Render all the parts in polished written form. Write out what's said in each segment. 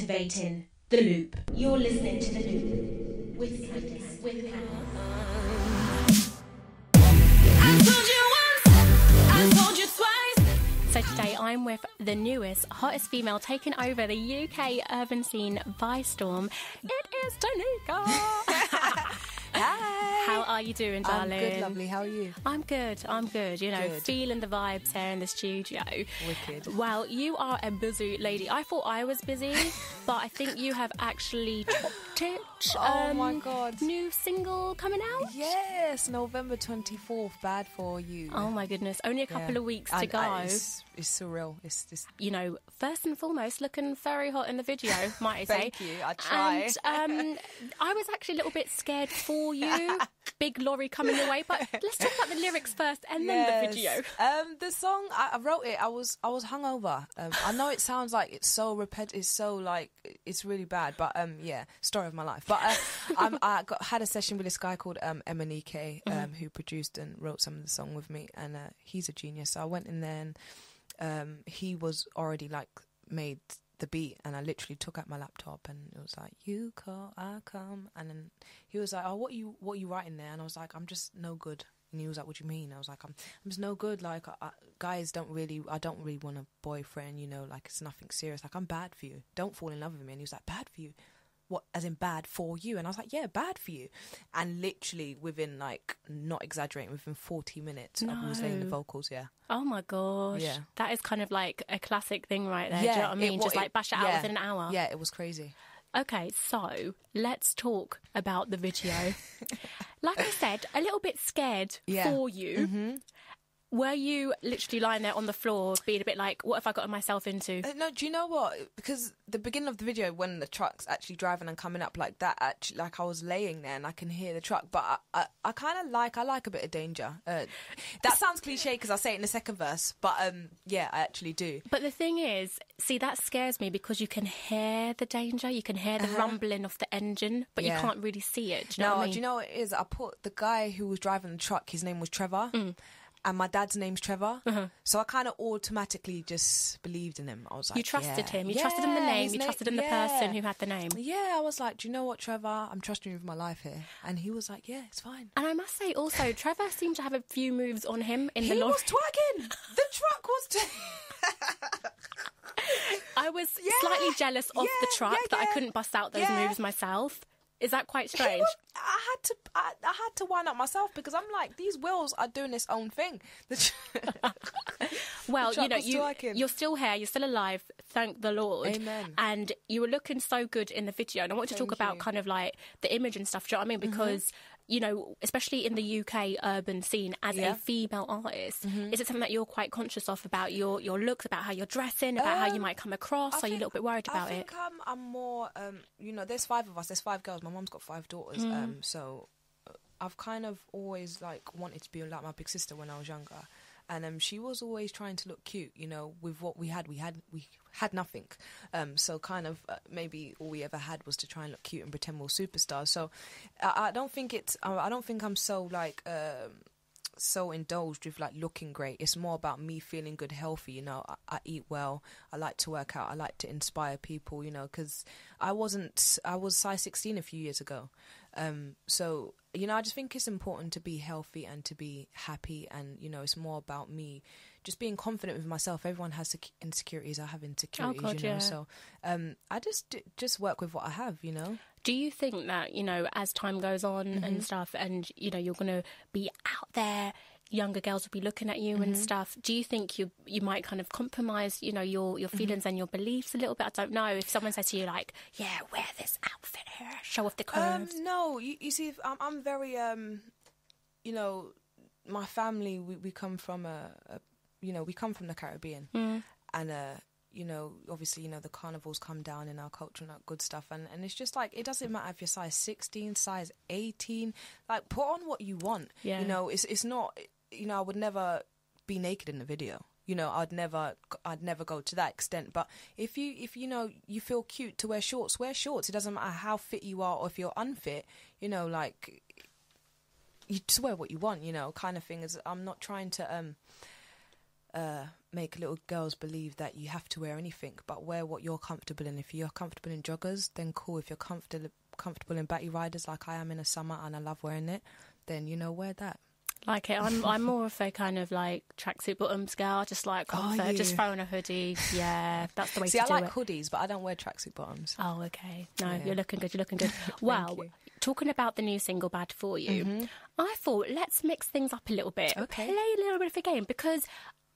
activating the loop. You're listening to the loop with Candace. I told you once, I told you twice. So today I'm with the newest, hottest female taking over the UK urban scene by storm. It is Tanika. Hi. How are you doing, darling? I'm good, lovely. How are you? I'm good. You know, Good. feeling the vibes here in the studio. Wicked. Well, you are a busy lady. I thought I was busy, but I think you have actually topped it. Oh my God. New single coming out? Yes, November 24th. Bad for you. Oh my goodness. Only a couple of weeks to go. It's surreal. It's just... You know, first and foremost, looking very hot in the video, might I say. Thank you. I try. And I was actually a little bit scared for you. Big lorry coming your way, but let's talk about the lyrics first and then the video. The song, I wrote it. I was hungover. I know it sounds like it's so repetitive. It's so like it's really bad, but yeah, story of my life. But had a session with this guy called Emeli Sandé, who produced and wrote some of the song with me, and he's a genius. So I went in there, and he was already like made the beat, and I literally took out my laptop and it was like, you call, I come, and then he was like, oh, what you writing there? And I was like, I'm just no good. And he was like, what do you mean? I was like, I'm just no good. Like, guys I don't really want a boyfriend, you know, like it's nothing serious. Like, I'm bad for you. Don't fall in love with me. And he was like, bad for you? What, as in bad for you? And I was like, yeah, bad for you. And literally within, like, not exaggerating, within 40 minutes, I was laying the vocals, yeah. Oh my gosh. Yeah. That is kind of like a classic thing right there. Yeah, Do you know what I mean? Just like bash it out yeah. within an hour. Yeah, it was crazy. Okay, so let's talk about the video. Like I said, a little bit scared for you. Mm-hmm. Were you literally lying there on the floor being a bit like, what have I gotten myself into? No, do you know what? Because the beginning of the video, when the truck's actually driving and coming up like that, actually, like I was laying there and I can hear the truck, but I kind of like a bit of danger. That sounds cliche because I say it in the second verse, but yeah, I actually do. But the thing is, see, that scares me because you can hear the danger, you can hear the rumbling of the engine, but you can't really see it. Do you know what I mean? Do you know what it is? I put the guy who was driving the truck, his name was Trevor. And my dad's name's Trevor. So I kind of automatically just believed in him. I was like, you trusted him. You Yeah, trusted in the name. his You name- trusted in the person who had the name. Yeah, I was like, do you know what, Trevor? I'm trusting you with my life here. And he was like, yeah, it's fine. And I must say also, Trevor seemed to have a few moves on him in the He lorry. was twagging. The truck was... I was slightly jealous of the truck that I couldn't bust out those moves myself. Is that quite strange? I had to wind up myself because I'm like, these wheels are doing this own thing. Well, you know, twerking. you're still here, you're still alive, thank the Lord. Amen. And you were looking so good in the video. And I want to talk about kind of like the image and stuff, do you know what I mean? Because, you know, especially in the UK urban scene as a female artist, is it something that you're quite conscious of about your looks, about how you're dressing, about how you might come across? Are you a little bit worried about it? I think I'm more, you know, there's 5 of us, there's 5 girls. My mum's got 5 daughters, so I've kind of always like wanted to be like my big sister when I was younger, and she was always trying to look cute, you know, with what we had nothing, so kind of maybe all we ever had was to try and look cute and pretend we were superstars. So I don't think I'm so like so indulged with like looking great. It's more about me feeling good, healthy, you know. I eat well, I like to work out, I like to inspire people, you know, because I was size 16 a few years ago, so you know, I just think it's important to be healthy and to be happy, and you know, it's more about me just being confident with myself. Everyone has insecurities, I have insecurities, you know, so I just work with what I have, you know. Do you think that, you know, as time goes on and stuff, and, you know, you're going to be out there, younger girls will be looking at you and stuff, do you think you might kind of compromise, you know, your feelings and your beliefs a little bit? I don't know. If someone says to you, like, yeah, wear this outfit here, show off the curves. No, you see, I'm very, you know, my family, we come from you know, we come from the Caribbean. And, you know, obviously, you know, the carnivals come down in our culture and that good stuff. And it's just like, it doesn't matter if you're size 16, size 18. Like, put on what you want. Yeah. You know, it's not, you know, I would never be naked in the video. You know, I'd never go to that extent. But if you know, you feel cute to wear shorts, wear shorts. It doesn't matter how fit you are or if you're unfit, you know, like, you just wear what you want, you know, kind of thing. I'm not trying to, make little girls believe that you have to wear anything, but wear what you're comfortable in. If you're comfortable in joggers, then cool. If you're comfortable in batty riders like I am in the summer and I love wearing it, then, you know, wear that. Like it. I'm more of a kind of like tracksuit bottoms girl, just like comfort, just throwing a hoodie. Yeah, that's the way to do it. See, I like hoodies, but I don't wear tracksuit bottoms. Oh, okay. No, you're looking good. You're looking good. Well, talking about the new single Bad For You, I thought let's mix things up a little bit. Okay. Play a little bit of a game because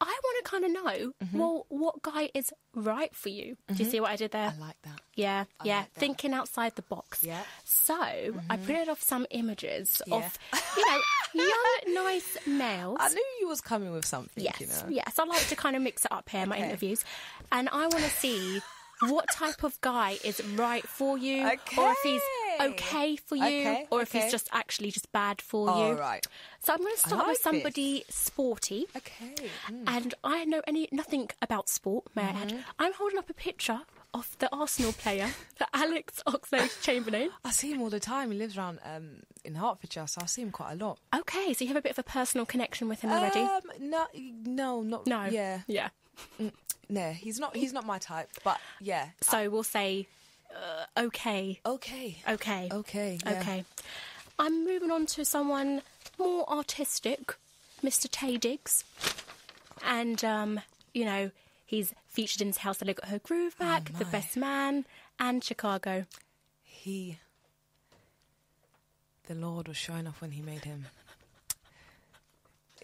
I want to kind of know, well, what guy is right for you? Do you see what I did there? I like that. Yeah, I like that. Thinking outside the box. Yeah. So I printed off some images of, young, nice males. I knew you was coming with something, Yes, you know. yes. I like to kind of mix it up here in my interviews. And I want to see what type of guy is right for you, or if he's okay for you, or if he's just actually just bad for you. All right. So I'm going to start with somebody sporty. Okay. And I know nothing about sport, may I add. I'm holding up a picture of the Arsenal player, the Alex Oxlade-Chamberlain. I see him all the time. He lives around in Hertfordshire, so I see him quite a lot. Okay, so you have a bit of a personal connection with him already? No, not. No. Yeah. Yeah. No, he's not my type, but yeah. So we'll say okay. Okay. Okay. Okay. Yeah. Okay. I'm moving on to someone more artistic, Mr. Taye Diggs. And, he's featured in House to Look at Her Groove Back, The Best Man, and Chicago. The Lord was showing off when he made him.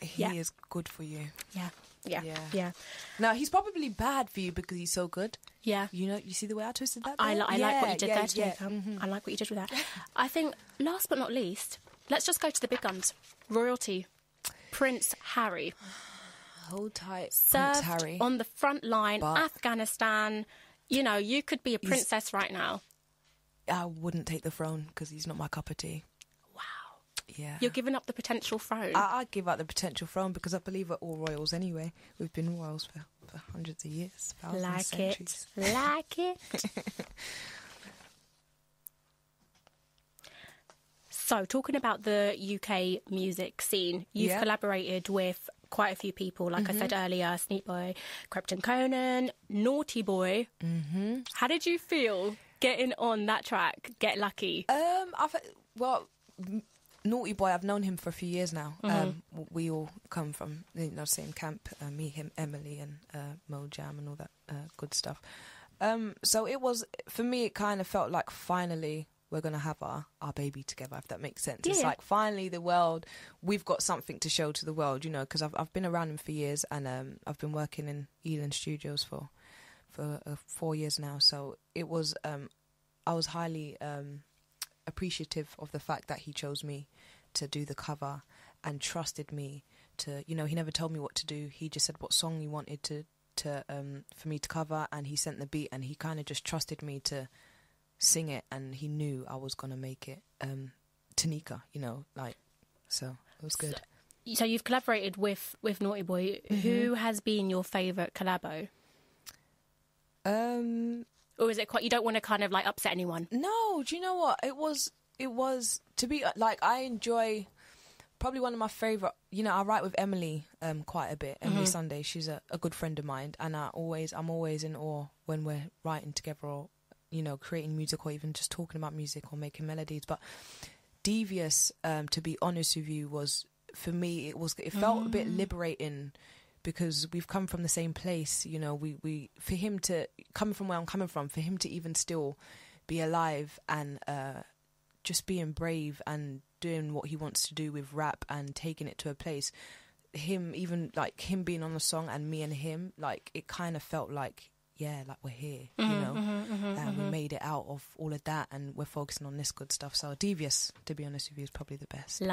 He is good for you. Yeah. No, he's probably bad for you because he's so good. Yeah. You know, you see the way I twisted that? I like what you did there, yeah. Tanika. I like what you did with that. I think, last but not least, let's just go to the big guns. Royalty. Prince Harry. Hold tight, Served Prince Harry. on the front line, But Afghanistan. You know, you could be a princess right now. I wouldn't take the throne because he's not my cup of tea. Wow. Yeah. You're giving up the potential throne. I'd give up the potential throne because I believe we're all royals anyway. We've been royals for hundreds of years, thousands, centuries. Like it. So, talking about the UK music scene, you've collaborated with quite a few people, like I said earlier, Sneak Boy, Krept Konan, Naughty Boy. How did you feel getting on that track, Get Lucky? Naughty Boy, I've known him for a few years now. We all come from the same camp, me, him, Emeli and Mo Jam and all that good stuff. So it was, for me, it kind of felt like finally we're going to have our baby together, if that makes sense. Yeah. It's like finally we've got something to show to the world, you know, because I've been around him for years and I've been working in Ealing Studios for 4 years now. So it was, I was highly appreciative of the fact that he chose me to do the cover and trusted me to, you know, he never told me what to do. He just said what song he wanted to for me to cover, and he sent the beat, and he kind of just trusted me to sing it, and he knew I was gonna make it. Tanika, you know, like, so it was good. So you've collaborated with Naughty Boy. Who has been your favourite collabo? Or is it quite, you don't want to kind of like upset anyone? No, do you know what? It was to be like, I enjoy probably one of my favourite, you know, I write with Emeli quite a bit. Emeli Sandé, she's a good friend of mine, and I'm always in awe when we're writing together, or, you know, creating music, or even just talking about music or making melodies. But DVS, to be honest with you, was, for me, it felt a bit liberating, because we've come from the same place, you know. We for him to come from where I'm coming from, for him to even still be alive and just being brave and doing what he wants to do with rap and taking it to a place, him being on the song and me and him, like, it kind of felt like, yeah, like we're here, you know, and we made it out of all of that, and we're focusing on this good stuff. So DVS, to be honest with you, is probably the best.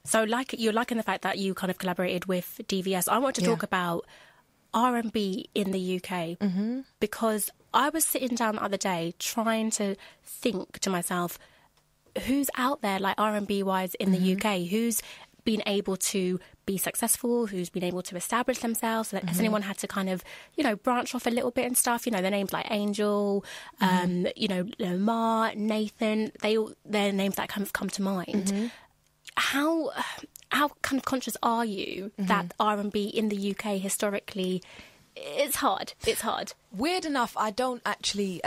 So, like, you're liking the fact that you kind of collaborated with DVS. I want to talk about R&B in the UK, because I was sitting down the other day trying to think to myself, who's out there, like, R&B wise in the UK, who's been able to be successful, who's been able to establish themselves. Has anyone had to kind of, you know, branch off a little bit and stuff? You know, their names like Angel, you know, Lamar, Nathan, their names that come to mind. How how kind of conscious are you that R&B in the UK historically, it's hard. Weird enough, I don't actually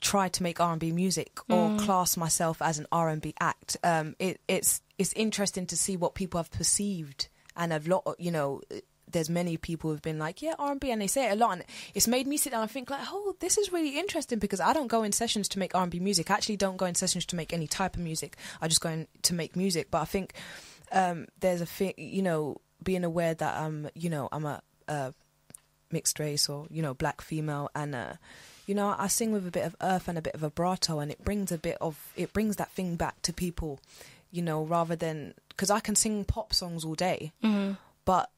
try to make R&B music or class myself as an R&B act. It's interesting to see what people have perceived, and there's many people who've been like, yeah, R&B, and they say it a lot, and it's made me sit down and think like, oh, this is really interesting, because I don't go in sessions to make R&B music. I actually don't go in sessions to make any type of music. I just go in to make music. But I think there's a thing, being aware that I'm a mixed race, or black female, and I sing with a bit of earth and a bit of vibrato, and it brings that thing back to people, rather than, because I can sing pop songs all day, but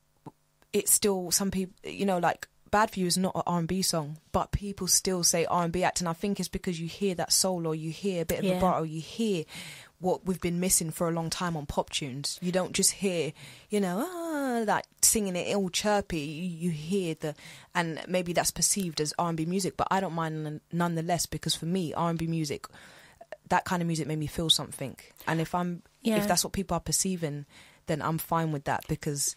it's still, some people, like Bad For You is not an R&B song, but people still say R&B act, and I think it's because you hear that soul, or you hear a bit of vibrato, you hear what we've been missing for a long time on pop tunes. You don't just hear, like singing it all chirpy. You hear and maybe that's perceived as R&B music, but I don't mind nonetheless, because for me, R&B music, that kind of music made me feel something. And if that's what people are perceiving, then I'm fine with that, because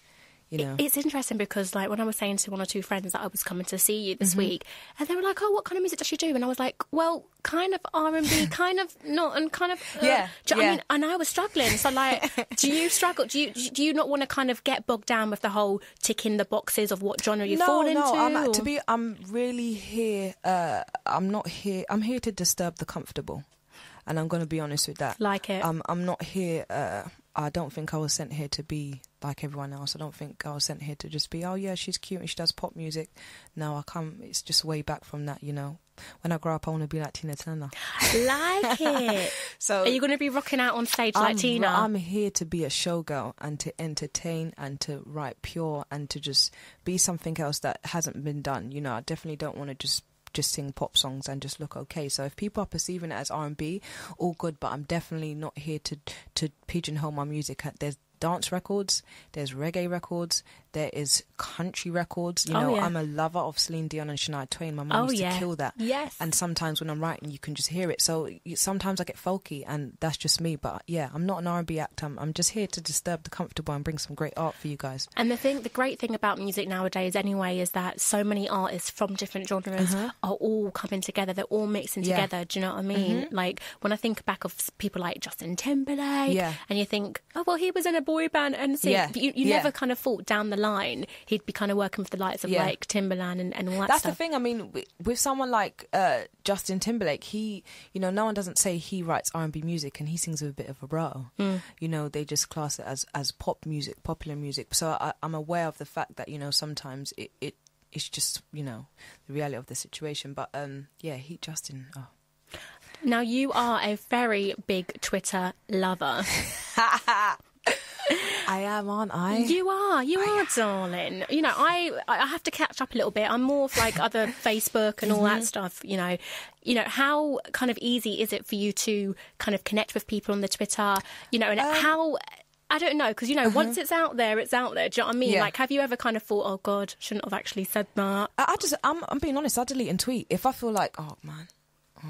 it's interesting, because like when I was saying to one or two friends that I was coming to see you this week, and they were like, oh, what kind of music does she do? And I was like, well, kind of R&B, kind of not, and kind of do you know what I mean? And I was struggling. So like, do you struggle? Do you not want to kind of get bogged down with the whole ticking the boxes of what genre you fall into? No, I'm really here. I'm here to disturb the comfortable, and I'm going to be honest with that. Like it. I'm not here. I don't think I was sent here to be like everyone else. I don't think I was sent here to just be, oh yeah, she's cute and she does pop music. No, I can't. It's just way back from that, When I grow up, I want to be like Tina Turner. Like it. So, are you going to be rocking out on stage like Tina? I'm here to be a showgirl, and to entertain, and to write pure, and to just be something else that hasn't been done. I definitely don't want to just sing pop songs and just look okay. So if people are perceiving it as R&B, all good, but I'm definitely not here to pigeonhole my music. There's dance records, there's reggae records, there is country records. I'm a lover of Celine Dion and Shania Twain. My mum used to kill that. Yes. And sometimes when I'm writing, you can just hear it. So sometimes I get folky, and that's just me. But yeah, I'm not an R&B act. I'm just here to disturb the comfortable and bring some great art for you guys. And the great thing about music nowadays anyway is that so many artists from different genres are all coming together. They're all mixing together. Do you know what I mean? Like when I think back of people like Justin Timberlake, and you think, oh, well, he was in a boy band, and you never kind of thought down the line he'd be kind of working with the likes of like Timberland and all that That's stuff. the thing. I mean, with someone like Justin Timberlake, he, no one doesn't say he writes R&B music and he sings with a bit of a bro. They just class it as pop music, popular music. So I'm aware of the fact that, sometimes it's just, the reality of the situation. But Justin. Oh. Now, you are a very big Twitter lover. I am, aren't I? You are, darling. I have to catch up a little bit. I'm more of like other Facebook and all that stuff. How kind of easy is it for you to kind of connect with people on the Twitter? And how. I don't know, because, once it's out there, it's out there. Do you know what I mean? Yeah. Like, have you ever kind of thought, oh, God, shouldn't have actually said that? I'm being honest, I delete and tweet. If I feel like, oh, man,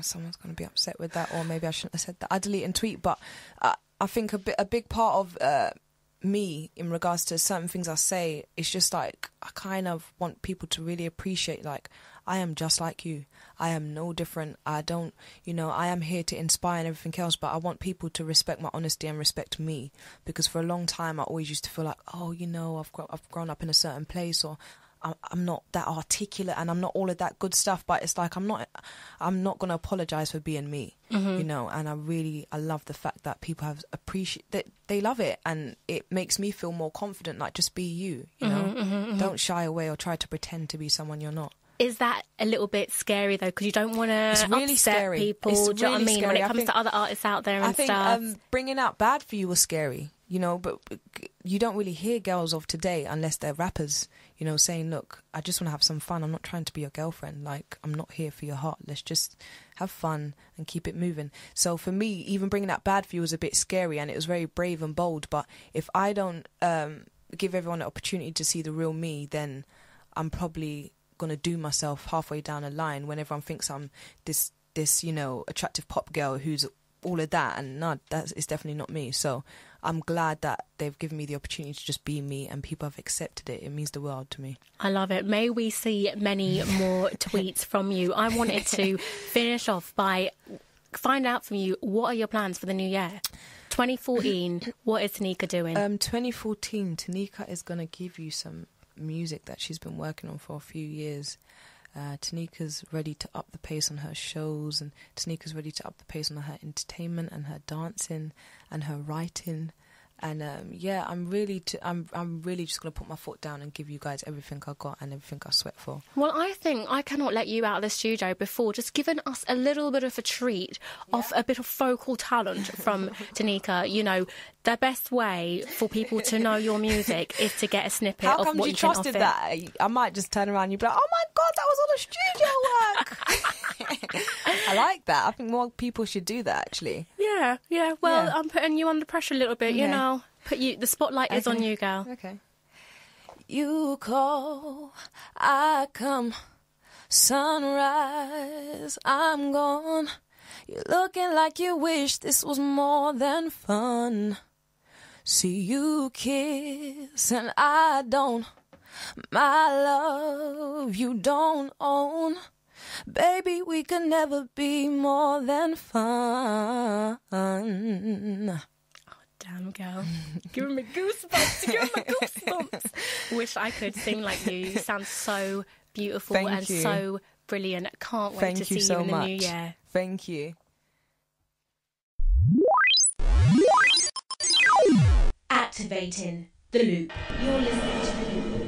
someone's going to be upset with that, or maybe I shouldn't have said that, I delete and tweet. But I think a big part of me in regards to certain things I say is just like, I kind of want people to really appreciate, like, I am just like you. I am no different. I don't, I am here to inspire and everything else, but I want people to respect my honesty and respect me, because for a long time I always used to feel like, oh, I've grown up in a certain place, or I'm not that articulate and I'm not all of that good stuff. But it's like, I'm not going to apologise for being me, and I love the fact that people have that they love it, and it makes me feel more confident, like, just be you, don't shy away or try to pretend to be someone you're not. Is that a little bit scary though? Because you don't want to upset scary. people. It's do you know what I mean? Scary. When it comes to other artists out there and stuff. I think bringing out Bad For You was scary, but you don't really hear girls of today, unless they're rappers, saying, look, I just want to have some fun. I'm not trying to be your girlfriend. Like, I'm not here for your heart. Let's just have fun and keep it moving. So for me, even bringing out Bad For You was a bit scary, and it was very brave and bold. But if I don't give everyone an opportunity to see the real me, then I'm probably going to do myself halfway down a line when everyone thinks I'm this attractive pop girl who's all of that, and no, it's definitely not me. So I'm glad that they've given me the opportunity to just be me, and people have accepted it. It means the world to me. I love it. May we see many more tweets from you. I wanted to finish off by find out from you, what are your plans for the new year? 2014, what is Tanika doing? 2014, Tanika is going to give you some music that she's been working on for a few years. Tanika's ready to up the pace on her shows, and Tanika's ready to up the pace on her entertainment and her dancing and her writing. And I'm really just gonna put my foot down and give you guys everything I got and everything I sweat for. Well, I think I cannot let you out of the studio before just giving us a little bit of a treat of a bit of vocal talent from Tanika. You know, the best way for people to know your music is to get a snippet How of come what you you can trusted offer. that? I might just turn around and you'd be like, oh my God, that was all the studio work. I like that. I think more people should do that, actually. Yeah. Well, I'm putting you under pressure a little bit, you know. The spotlight is on you, girl. Okay. You call, I come, sunrise, I'm gone. You're looking like you wish this was more than fun. See you kiss and I don't. My love you don't own. Baby, we could never be more than fun. Damn, girl. Giving me goosebumps. Wish I could sing like you. You sound so beautiful and so brilliant. Can't wait to see you in the new year. Thank you. Activating the loop. You're listening to the loop.